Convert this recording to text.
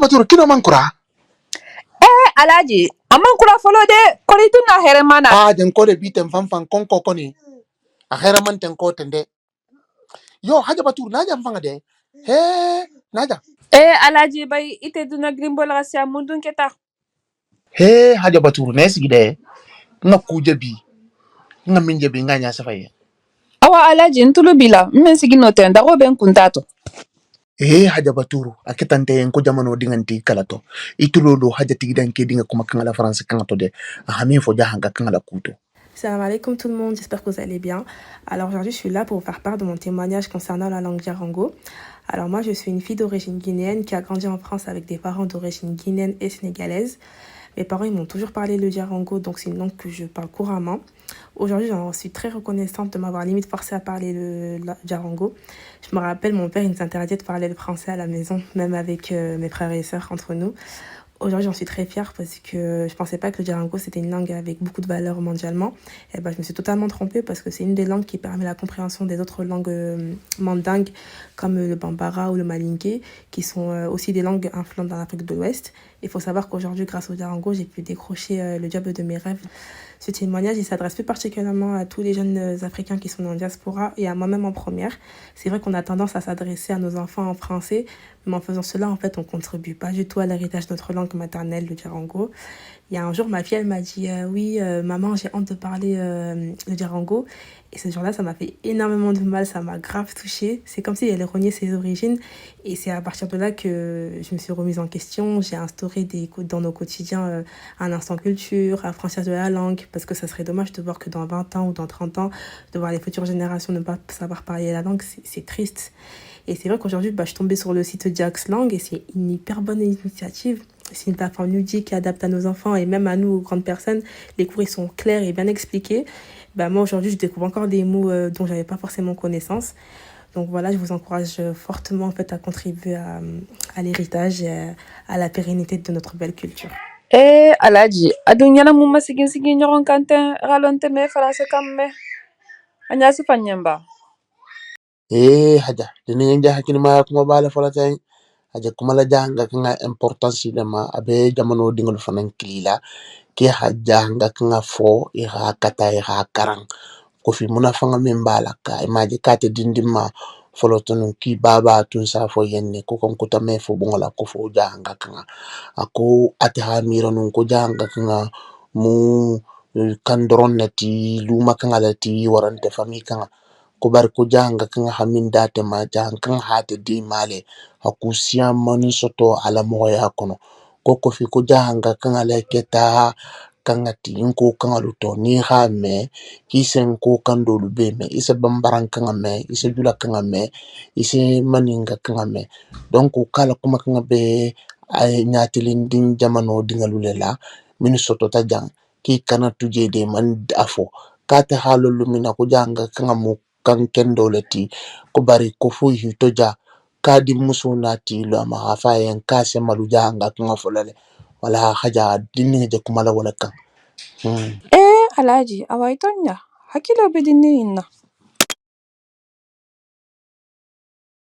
Baturu kino mankura. Alaji, amman kura follow de kolitu na heremana. Den kode bitem fanfan konko koni. A heraman ten ko tende. Yo Haja Baturu naja mfanga de. He naja. Alaji bay ite duna grimbo la sia mundun keta. He Haja Baturu nesi gide. Nga kuje bi. Nga minje bi nga nya safaye. Awa Alaji ntulu bila, mmen sigi no tenda go ben kuntato. Haja Baturu akitante ko jamano dinganti kalato. Itulolo Haja tigidan ke dinga kuma kangala France kangato de. Ahami fo jahanga kangala kuto. Salam alaikum tout le monde, j'espère que vous allez bien. Alors aujourd'hui je suis là pour vous faire part de mon témoignage concernant la langue Djarango. Alors moi je suis une fille d'origine guinéenne qui a grandi en France avec des parents d'origine guinéenne et sénégalaise. Mes parents ils m'ont toujours parlé le Djarango, donc c'est une langue que je parle couramment. Aujourd'hui j'en suis très reconnaissante de m'avoir limite forcée à parler le Djarango. Je me rappelle mon père il nous interdisait de parler le français à la maison, même avec mes frères et sœurs entre nous. Aujourd'hui, j'en suis très fière parce que je pensais pas que le Djarango c'était une langue avec beaucoup de valeur mondialement. Et je me suis totalement trompée parce que c'est une des langues qui permet la compréhension des autres langues mandingues comme le Bambara ou le Malinké, qui sont aussi des langues influentes dans l'Afrique de l'Ouest. Il faut savoir qu'aujourd'hui, grâce au Djarango, j'ai pu décrocher le job de mes rêves. Ce témoignage, il s'adresse plus particulièrement à tous les jeunes Africains qui sont en diaspora et à moi-même en première. C'est vrai qu'on a tendance à s'adresser à nos enfants en français, mais en faisant cela, en fait, on contribue pas du tout à l'héritage de notre langue maternelle, le Djarango. Il y a un jour, ma fille, elle m'a dit oui, maman, j'ai honte de parler le Djarango. Et ce jour-là, ça m'a fait énormément de mal, ça m'a grave touchée. C'est comme si elle reniait ses origines. Et c'est à partir de là que je me suis remise en question. J'ai instauré dans nos quotidiens un instant culture, apprentissage de la langue, parce que ça serait dommage de voir que dans 20 ans ou dans 30 ans, de voir les futures générations ne pas savoir parler la langue, c'est triste. Et c'est vrai qu'aujourd'hui, je suis tombée sur le site Jaxlang et c'est une hyper bonne initiative. C'est une plateforme ludique qui adapte à nos enfants et même à nous, aux grandes personnes. Les cours, ils sont clairs et bien expliqués. Moi, aujourd'hui, je découvre encore des mots dont j'avais pas forcément connaissance. Donc voilà, je vous encourage fortement en fait, à contribuer à l'héritage et à la pérennité de notre belle culture. Alaji, adunyana mumma sigin nyoron kanten ralonte me farase kamme. Anyasi fanyamba. Haja dini nja hakini ma kuma bala falata Haja kuma la janga kanga importance de ma abe jamano dingol fanan kilila ki hajanga kanga fo ha kata ha karang ko fi muna fanga min bala ka imaji kate dindima folotonu ki baba tun sa fo yenne ko kon ko tame fo bongola ko fo janga kanga ako ate ha miro nun ko janga kanga mu kandron nati luma kanga lati warante fami kanga ko bar ko janga kanga hamin date ma jang kanga hate di male hakusia mani soto ala moya kono ko fi ko janga kanga leketa kanga ti inko kanga luto ni ha me kisen ko kando lube me isa bambaran kanga me isa jula kanga me isa maninga kanga me donc kala kuma kanga be ay nyatilin din jamano dingalulela minisoto ta jang ki kana tuje de man afo kate halo lumina ko janga kanga mu kan kendo leti ko bari ko fu hitoja kadi muso nati lo ma hafa yan kase maluja nga kanga folale wala haja dinni je kumala wala kan Alaji, awaitonya. Hakilo bedini inna.